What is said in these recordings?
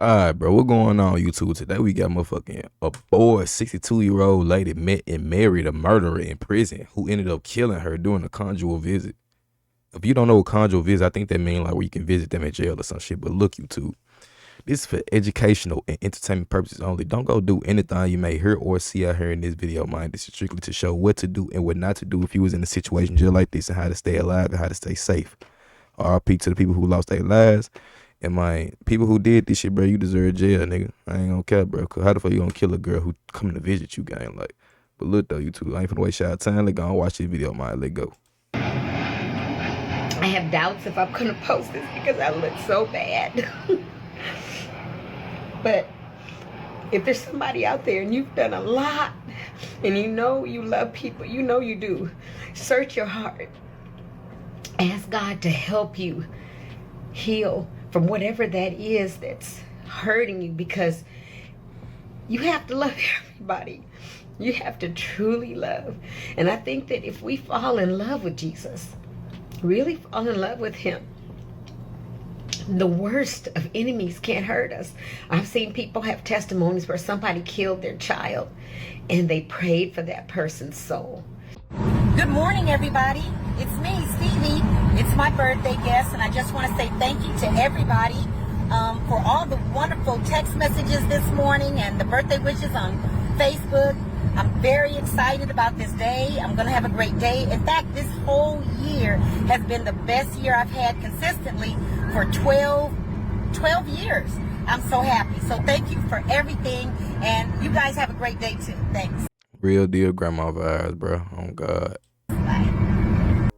Alright, bro, what going on YouTube today? We got motherfucking a boy, 62-year-old lady met and married a murderer in prison who ended up killing her during a conjugal visit. If you don't know what conjugal visit, I think that means like where you can visit them in jail or some shit. But look, YouTube, this is for educational and entertainment purposes only. Don't go do anything you may hear or see out here in this video, man. This is strictly to show what to do and what not to do if you was in a situation just like this and how to stay alive and how to stay safe. RP to the people who lost their lives. And my people who did this shit, bro, you deserve jail, nigga. I ain't gonna care, bro. Cause how the fuck you gonna kill a girl who coming to visit you, gang? Like, but look though, you two, I ain't finna waste y'all time. Let's go and watch this video, man. Let go. I have doubts if I'm gonna post this because I look so bad. But if there's somebody out there and you've done a lot and you know you love people, you know you do, search your heart. Ask God to help you heal from whatever that is that's hurting you, because you have to love everybody. You have to truly love. And I think that if we fall in love with Jesus, really fall in love with him, the worst of enemies can't hurt us. I've seen people have testimonies where somebody killed their child and they prayed for that person's soul. Good morning, everybody. It's me, Stevie. It's my birthday guest, and I just want to say thank you to everybody for all the wonderful text messages this morning and the birthday wishes on Facebook. I'm very excited about this day. I'm going to have a great day. In fact, this whole year has been the best year I've had consistently for 12 years. I'm so happy. So thank you for everything, and you guys have a great day too. Thanks. Real deal grandma vibes, bro. Oh God. Bye.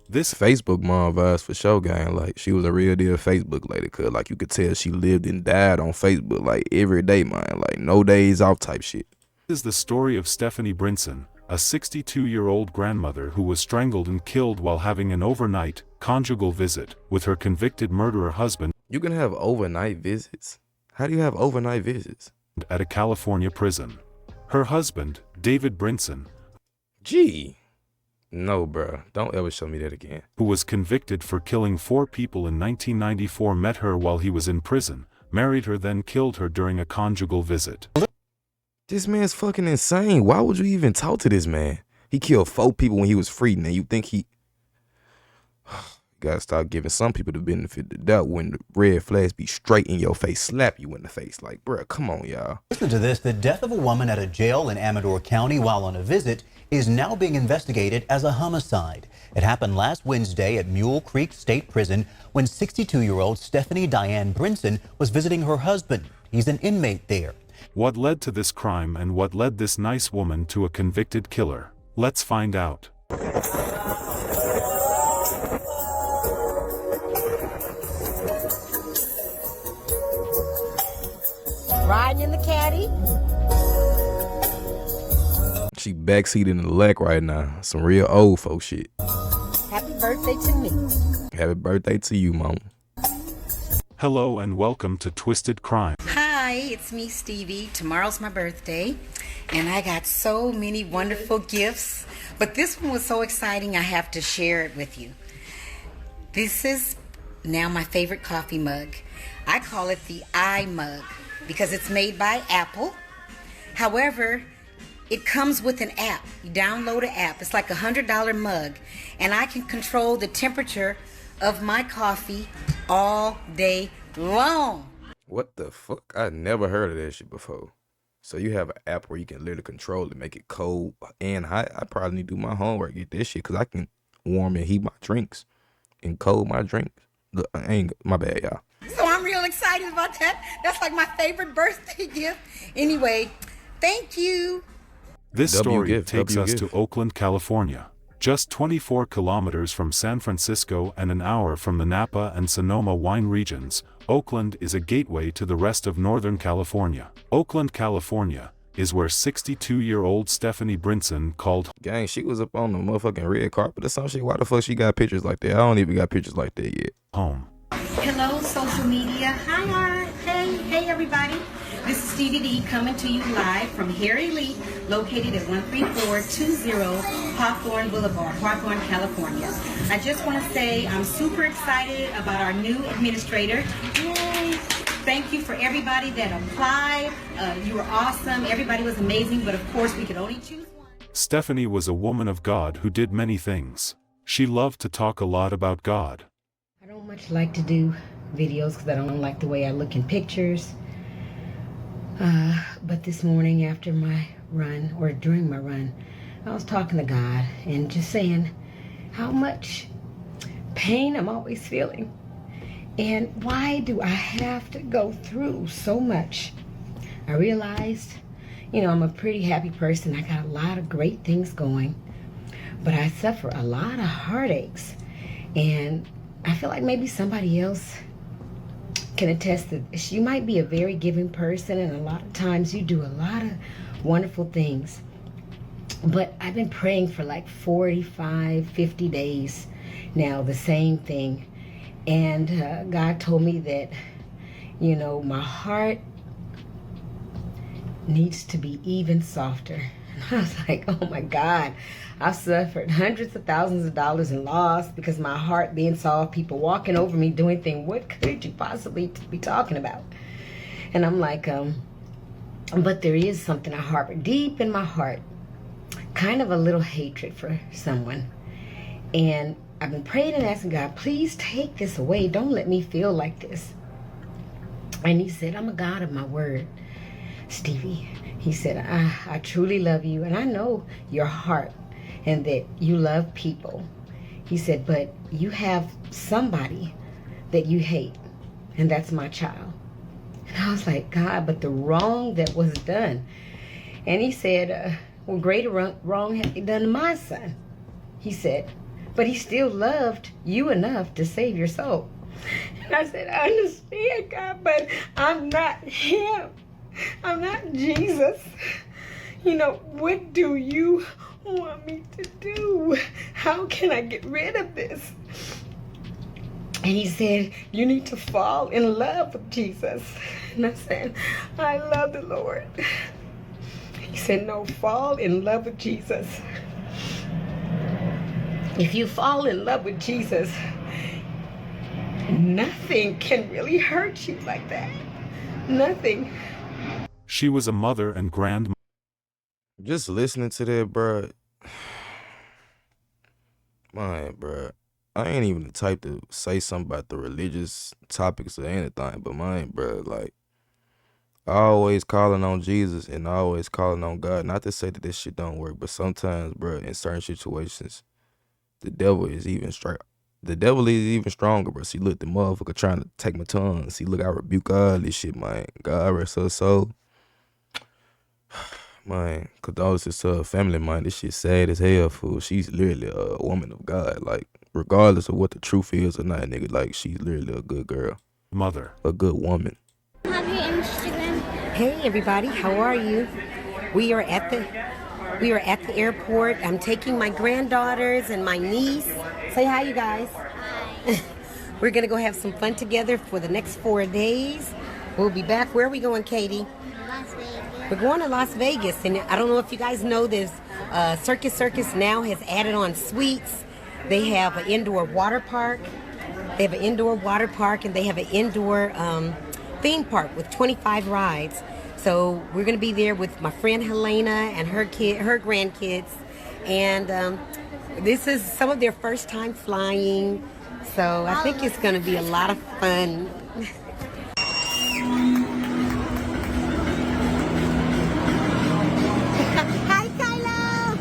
This Facebook mom vibes for sure, gang. Like, she was a real deal Facebook lady, cause like you could tell she lived and died on Facebook like every day, man. Like no days off type shit. This is the story of Stephanie Brinson, a 62-year-old grandmother who was strangled and killed while having an overnight, conjugal visit with her convicted murderer husband. You can have overnight visits? How do you have overnight visits? At a California prison. Her husband, David Brinson, Gee. No, bro. Don't ever show me that again. who was convicted for killing 4 people in 1994, met her while he was in prison, married her, then killed her during a conjugal visit. This man's fucking insane. Why would you even talk to this man? He killed 4 people when he was free. Now you think he... You gotta start giving some people the benefit of the doubt when the red flags be straight in your face, slap you in the face. Like, bruh, come on, y'all. Listen to this. The death of a woman at a jail in Amador County while on a visit is now being investigated as a homicide. It happened last Wednesday at Mule Creek State Prison when 62-year-old Stephanie Diane Brinson was visiting her husband. He's an inmate there. What led to this crime and what led this nice woman to a convicted killer? Let's find out. Riding in the caddy. She backseated in the lack right now. Some real old folk shit. Happy birthday to me. Happy birthday to you, mom. Hello and welcome to Twisted Crime. Hi, it's me, Stevie. Tomorrow's my birthday, and I got so many wonderful gifts. But this one was so exciting, I have to share it with you. This is now my favorite coffee mug. I call it the I mug because it's made by Apple. However, it comes with an app. You download an app. It's like a $100 mug, and I can control the temperature of my coffee all day long. What the fuck? I never heard of that shit before. So you have an app where you can literally control it, make it cold and hot. I probably need to do my homework, get this shit, because I can warm and heat my drinks and cold my drinks. Look, I ain't, my bad, y'all. So I'm real excited about that. That's like my favorite birthday gift. Anyway, thank you. This W story gift, takes W us gift. to Oakland, California. Just 24 kilometers from San Francisco and an hour from the Napa and Sonoma wine regions, Oakland is a gateway to the rest of Northern California. Oakland, California, is where 62-year-old Stephanie Brinson called Gang, she was up on the motherfucking red carpet or some shit. Why the fuck she got pictures like that? I don't even got pictures like that yet. home. Hello, social media. Hi, hey, everybody. This is Stevie D coming to you live from Harry Lee, located at 13420 Hawthorne Boulevard, Hawthorne, California. I just want to say I'm super excited about our new administrator. Yay! Thank you for everybody that applied. You were awesome. Everybody was amazing, but of course we could only choose one. Stephanie was a woman of God who did many things. She loved to talk a lot about God. I don't much like to do videos because I don't like the way I look in pictures. But this morning after my run, or during my run, I was talking to God and just saying how much pain I'm always feeling. And why do I have to go through so much? I realized, I'm a pretty happy person. I got a lot of great things going, but I suffer a lot of heartaches. And I feel like maybe somebody else can attest to this. You might be a very giving person, and a lot of times you do a lot of wonderful things. But I've been praying for like 45, 50 days now, the same thing. And God told me that, my heart needs to be even softer. And I was like, oh my God, I've suffered hundreds of thousands of dollars in loss because my heart being soft, people walking over me doing things. What could you possibly be talking about? And I'm like, but there is something I harbor deep in my heart, kind of a little hatred for someone. And I've been praying and asking God, please take this away. Don't let me feel like this. And he said, I'm a God of my word, Stevie. He said, I truly love you, and I know your heart and that you love people. He said, but you have somebody that you hate, and that's my child. And I was like, God, but the wrong that was done. And he said, well, greater wrong has he done to my son. He said, but he still loved you enough to save your soul. And I said, I understand, God, but I'm not him. I'm not Jesus. What do you want me to do? How can I get rid of this? And he said, you need to fall in love with Jesus. And I said, I love the Lord. He said, no, fall in love with Jesus. If you fall in love with Jesus, nothing can really hurt you like that. Nothing. She was a mother and grandmother. Just listening to that, bruh. Man, bruh. I ain't even the type to say something about the religious topics or anything, but man, bruh, like, I always calling on Jesus and I always calling on God. Not to say that this shit don't work, but sometimes, bruh, in certain situations, the devil is even stronger, bro. See, look, the motherfucker trying to take my tongue. See, look, I rebuke all this shit, man. God rest her soul. Man, condolences to her family, man. This shit sad as hell, fool. She's literally a woman of God. Like, regardless of what the truth is or not, nigga, like, she's literally a good girl. Mother. A good woman. Have your Instagram. Hey, everybody. How are you? We are at the airport. I'm taking my granddaughters and my niece. Say hi, you guys. Hi. We're going to go have some fun together for the next 4 days. We'll be back. Where are we going, Katie? Las Vegas. We're going to Las Vegas. And I don't know if you guys know this. Circus now has added on suites. They have an indoor water park. And they have an indoor theme park with 25 rides. So we're going to be there with my friend Helena and her grandkids. And this is some of their first time flying. So I think it's going to be a lot of fun. Hi, Kylo!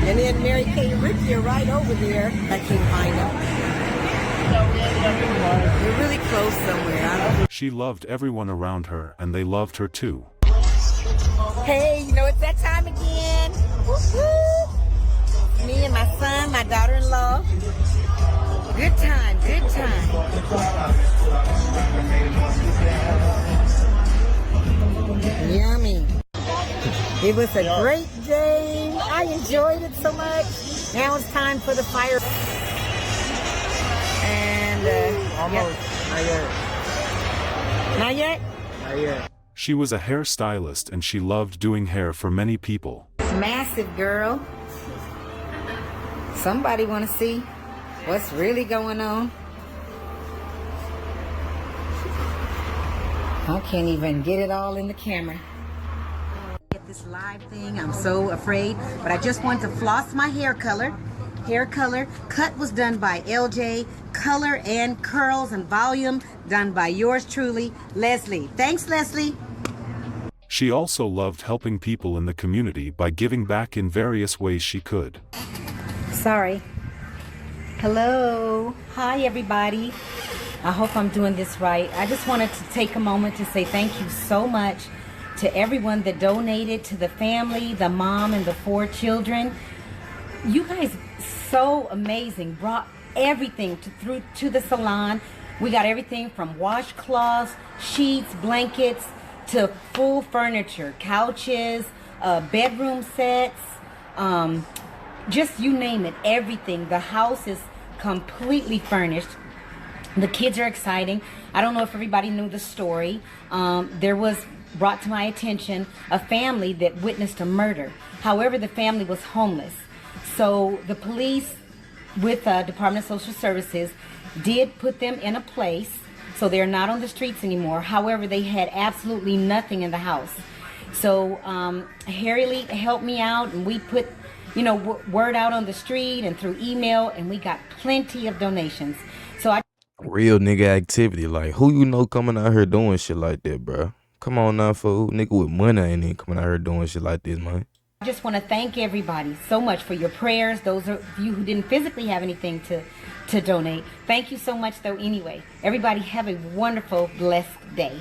And then Mary Kay and Ricky are right over there. I can't find them. They're really close somewhere. She loved everyone around her, and they loved her too. Hey, it's that time again. Woo-hoo. Me and my son, my daughter-in-law. Good time, good time. Yummy. It was a great day. I enjoyed it so much. Now it's time for the fire. And Almost. Yep. Not yet? Not yet. She was a hairstylist and she loved doing hair for many people. It's massive, girl. Somebody want to see what's really going on. I can't even get it all in the camera. Get this live thing, I'm so afraid, but I just want to floss my hair color. Hair color, cut was done by LJ, color and curls and volume done by yours truly, Leslie. Thanks, Leslie. She also loved helping people in the community by giving back in various ways she could. Sorry. Hello. Hi, everybody. I hope I'm doing this right. I just wanted to take a moment to say thank you so much to everyone that donated, to the family, the mom and the 4 children. You guys, so amazing. Brought everything to the salon. We got everything from washcloths, sheets, blankets, to full furniture, couches, bedroom sets, just you name it, everything. The house is completely furnished. The kids are exciting. I don't know if everybody knew the story. There was brought to my attention a family that witnessed a murder. However, the family was homeless. So the police with Department of Social Services did put them in a place, so they're not on the streets anymore. However, they had absolutely nothing in the house. So Harry Lee helped me out, and we put, word out on the street and through email, and we got plenty of donations. So I Real nigga activity. Like, who you know coming out here doing shit like that, bro? Come on now, fool. Nigga with money ain't even coming out here doing shit like this, man. just want to thank everybody so much for your prayers. Those of you who didn't physically have anything to donate, thank you so much though anyway. Everybody have a wonderful, blessed day.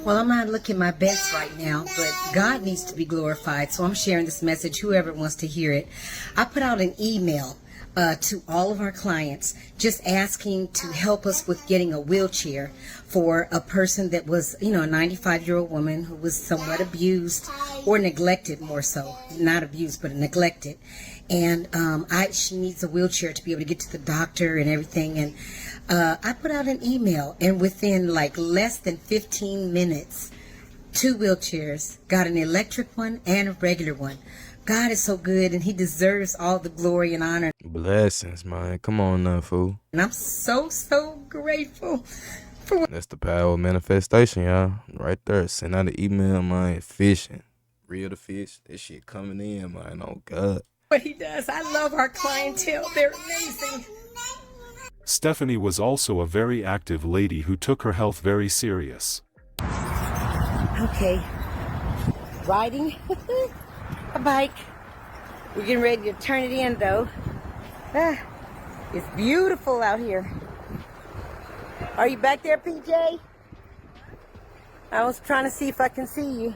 Well, I'm not looking my best right now, but God needs to be glorified, so I'm sharing this message, whoever wants to hear it. I put out an email to all of our clients just asking to help us with getting a wheelchair for a person that was, a 95-year-old woman who was somewhat abused or neglected, more so. Not abused, but neglected. And she needs a wheelchair to be able to get to the doctor and everything. And I put out an email, and within like less than 15 minutes, 2 wheelchairs, got an electric one and a regular one. God is so good, and he deserves all the glory and honor. Blessings, man. Come on now, fool. And I'm so, so grateful for what. That's the power of manifestation, y'all. Right there. Send out an email, man. Fishing. Reel the fish. This shit coming in, man. Oh, God. What he does. I love our clientele. They're amazing. Stephanie was also a very active lady who took her health very serious. Okay. Riding a bike. We're getting ready to turn it in, though. It's beautiful out here. Are you back there, PJ? I was trying to see if I can see you.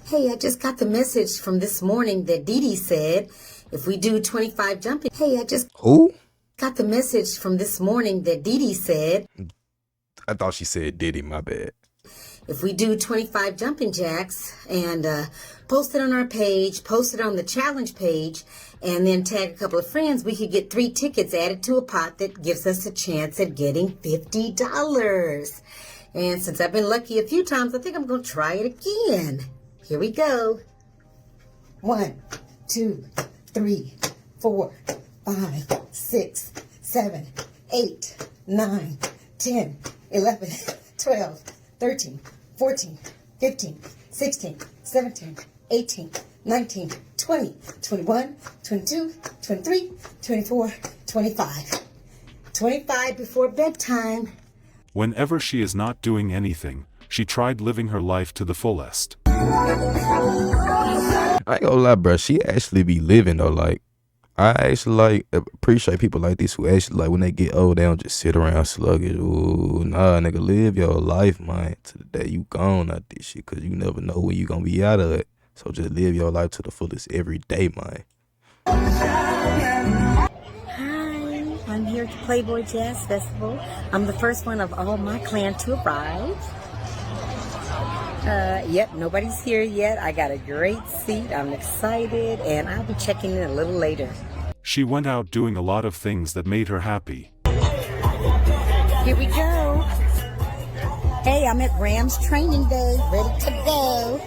Hey, I just got the message from this morning that Dee Dee said if we do 25 jumping. Hey, I just Who? got the message from this morning that Dee Dee said. I thought she said Diddy, my bad. If we do 25 jumping jacks and post it on our page, post it on the challenge page, and then tag a couple of friends, we could get 3 tickets added to a pot that gives us a chance at getting $50. And since I've been lucky a few times, I think I'm going to try it again. Here we go. 1, 2, 3, 4, 5, 6, 7, 8, 9, 10, 11, 12, 13, 14, 15, 16, 17, 18, 19, 20, 21, 22, 23, 24, 25. 25 before bedtime. Whenever she is not doing anything, she tried living her life to the fullest. I ain't gonna lie, bro. She actually be living though. Like, I actually appreciate people like this who actually when they get old, they don't just sit around sluggish. Ooh, nah, nigga, live your life, man, to the day you gone out this shit, cause you never know when you gonna be out of it. So just live your life to the fullest every day, man. Hi, I'm here at the Playboy Jazz Festival. I'm the first one of all my clan to arrive. Yep, nobody's here yet. I got a great seat. I'm excited, and I'll be checking in a little later. She went out doing a lot of things that made her happy. Here we go. Hey, I'm at Rams training day, ready to go.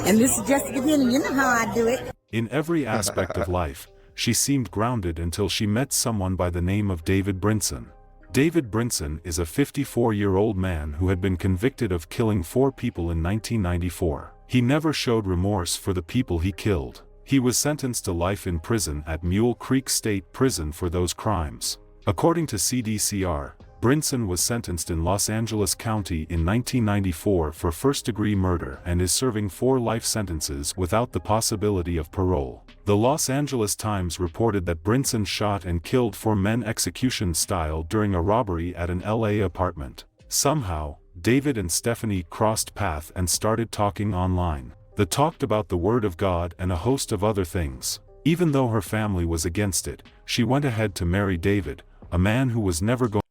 And this is just the beginning. You know how I do it. In every aspect of life, she seemed grounded until she met someone by the name of David Brinson. David Brinson is a 54-year-old man who had been convicted of killing 4 people in 1994. He never showed remorse for the people he killed. He was sentenced to life in prison at Mule Creek State Prison for those crimes. According to CDCR, Brinson was sentenced in Los Angeles County in 1994 for first-degree murder and is serving 4 life sentences without the possibility of parole. The Los Angeles Times reported that Brinson shot and killed 4 men execution-style during a robbery at an LA apartment. Somehow, David and Stephanie crossed paths and started talking online. They talked about the Word of God and a host of other things. Even though her family was against it, she went ahead to marry David, a man who was never going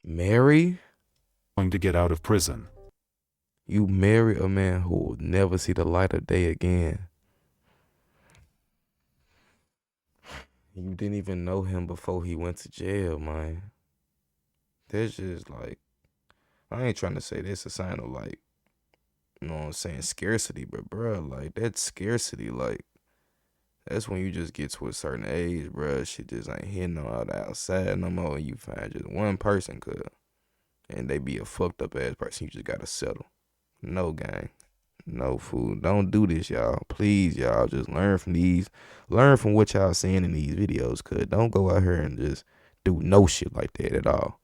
to get out of prison. You marry a man who will never see the light of day again. You didn't even know him before he went to jail, man. That's just like, I ain't trying to say this a sign of like, you know what I'm saying, scarcity, but bro, like that's scarcity, like that's when you just get to a certain age, bro. Shit just ain't hitting no out outside no more. And you find just one person and they be a fucked up ass person. You just gotta settle. No gang, no food. Don't do this, y'all. Please, y'all, just learn from what y'all seeing in these videos. Don't go out here and just do no shit like that at all.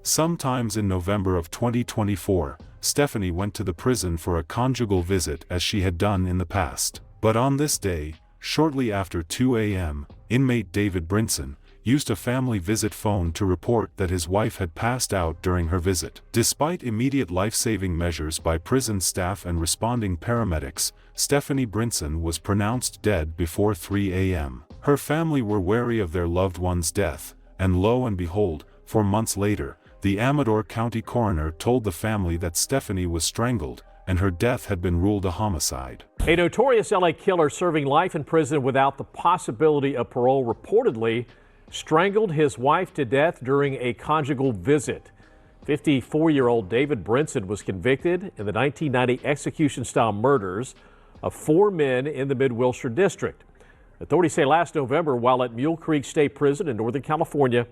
Sometimes in November of 2024, Stephanie went to the prison for a conjugal visit as she had done in the past. But on this day, shortly after 2 a.m., inmate David Brinson used a family visit phone to report that his wife had passed out during her visit. Despite immediate life-saving measures by prison staff and responding paramedics, Stephanie Brinson was pronounced dead before 3 a.m. Her family were wary of their loved one's death, and lo and behold, 4 months later, the Amador County coroner told the family that Stephanie was strangled, and her death had been ruled a homicide. A notorious LA killer serving life in prison without the possibility of parole reportedly strangled his wife to death during a conjugal visit. 54-year-old David Brinson was convicted in the 1990 execution-style murders of 4 men in the Mid-Wilshire district. Authorities say last November, while at Mule Creek State Prison in Northern California,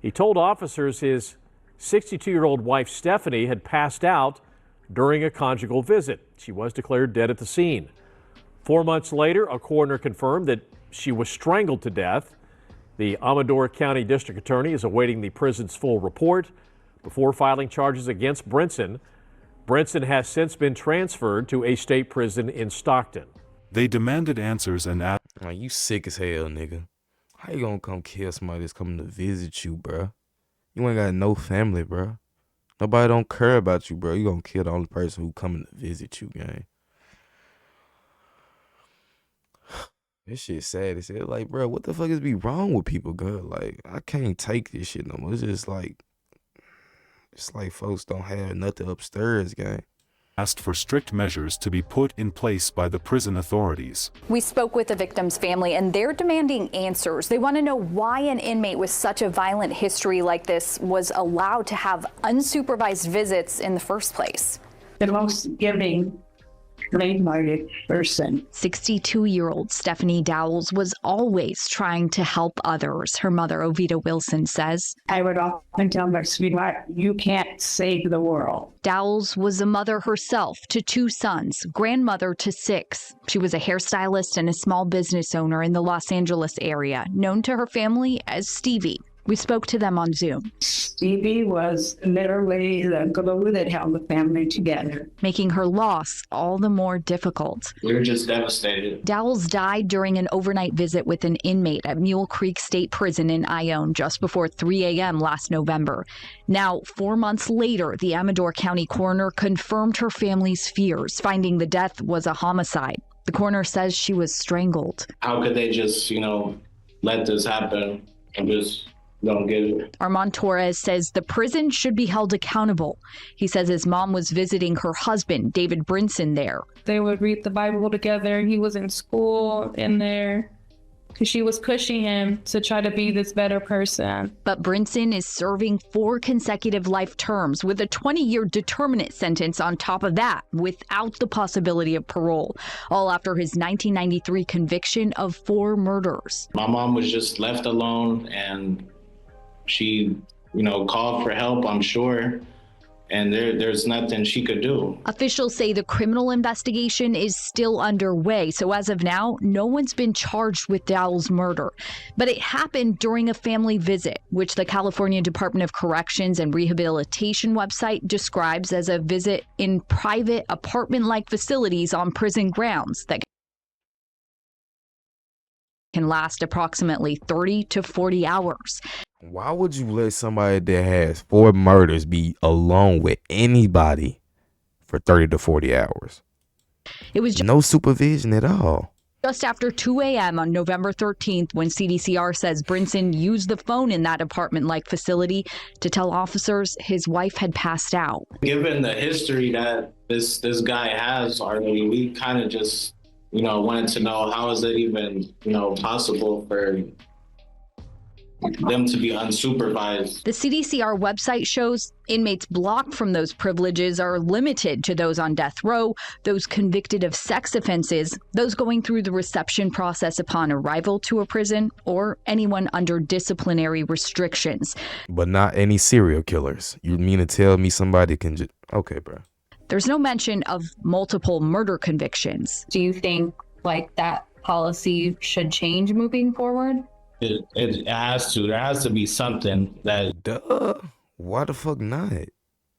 he told officers his 62-year-old wife Stephanie had passed out during a conjugal visit. She was declared dead at the scene. 4 months later, a coroner confirmed that she was strangled to death. The Amador County District Attorney is awaiting the prison's full report before filing charges against Brinson. Brinson has since been transferred to a state prison in Stockton. They demanded answers and asked, Like, you sick as hell, nigga. How you gonna come kill somebody that's coming to visit you, bruh? You ain't got no family, bruh. Nobody don't care about you, bro. You gonna kill the only person who coming to visit you, gang. This shit sad as hell. Like, bro, what the fuck is be wrong with people, girl? Like, I can't take this shit no more. It's just like folks don't have nothing upstairs, gang. Asked for strict measures to be put in place by the prison authorities. We spoke with the victim's family and they're demanding answers. They want to know why an inmate with such a violent history like this was allowed to have unsupervised visits in the first place. The most giving, kind-hearted person. 62-year-old Stephanie Dowles was always trying to help others, her mother Ovita Wilson says. I would often tell my sweetheart, you can't save the world. Dowles was a mother herself to 2 sons, grandmother to 6. She was a hairstylist and a small business owner in the Los Angeles area, known to her family as Stevie. We spoke to them on Zoom. Stevie was literally the glue that held the family together, making her loss all the more difficult. We were just devastated. Dowles died during an overnight visit with an inmate at Mule Creek State Prison in Ione just before 3 a.m. last November. Now, 4 months later, the Amador County coroner confirmed her family's fears, finding the death was a homicide. The coroner says she was strangled. How could they just, let this happen and just don't get it? Armand Torres says the prison should be held accountable. He says his mom was visiting her husband, David Brinson, there. They would read the Bible together. He was in school in there. because she was pushing him to try to be this better person. But Brinson is serving 4 consecutive life terms with a 20-year determinate sentence on top of that, without the possibility of parole, all after his 1993 conviction of 4 murders. My mom was just left alone, and she, called for help, I'm sure. And there's nothing she could do. Officials say the criminal investigation is still underway, so as of now, no one's been charged with Dowell's murder. But it happened during a family visit, which the California Department of Corrections and Rehabilitation website describes as a visit in private apartment-like facilities on prison grounds that can last approximately 30 to 40 hours. Why would you let somebody that has 4 murders be alone with anybody for 30 to 40 hours? It was no supervision at all. Just after 2 a.m. on November 13th, when CDCR says Brinson used the phone in that apartment-like facility to tell officers his wife had passed out. Given the history that this guy has already, we kind of just, wanted to know, how is it even, possible for them to be unsupervised. The CDCR website shows inmates blocked from those privileges are limited to those on death row, those convicted of sex offenses, those going through the reception process upon arrival to a prison, or anyone under disciplinary restrictions. But not any serial killers. You mean to tell me somebody can just... Okay, bro. There's no mention of multiple murder convictions. Do you think that policy should change moving forward? It has to. There has to be something that... Duh. Why the fuck not?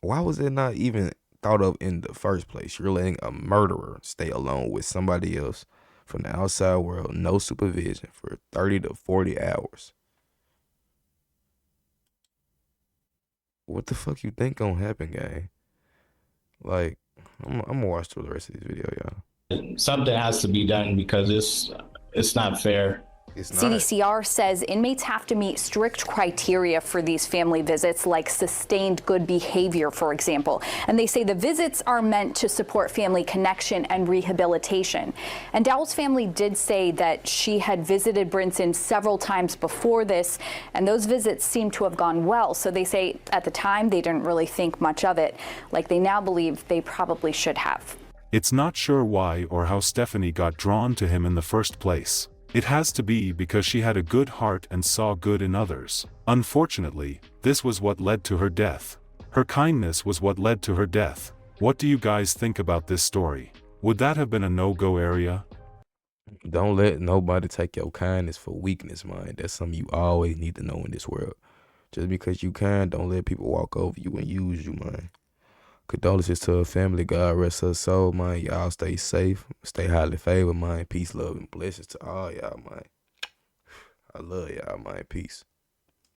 Why was it not even thought of in the first place? You're letting a murderer stay alone with somebody else from the outside world, no supervision, for 30 to 40 hours. What the fuck you think gonna happen, gang? I'm gonna watch through the rest of this video, y'all. Something has to be done because it's not fair. CDCR says inmates have to meet strict criteria for these family visits, like sustained good behavior, for example. And they say the visits are meant to support family connection and rehabilitation. And Dowell's family did say that she had visited Brinson several times before this, and those visits seem to have gone well. So they say at the time they didn't really think much of it, like they now believe they probably should have. It's not sure why or how Stephanie got drawn to him in the first place. It has to be because she had a good heart and saw good in others. Unfortunately, this was what led to her death. Her kindness was what led to her death. What do you guys think about this story? Would that have been a no-go area? Don't let nobody take your kindness for weakness, man. That's something you always need to know in this world. Just because you kind, don't let people walk over you and use you, man. Condolences to her family. God rest her soul, man. Y'all stay safe. Stay highly favored, man. Peace, love, and blessings to all y'all, man. I love y'all, man. Peace.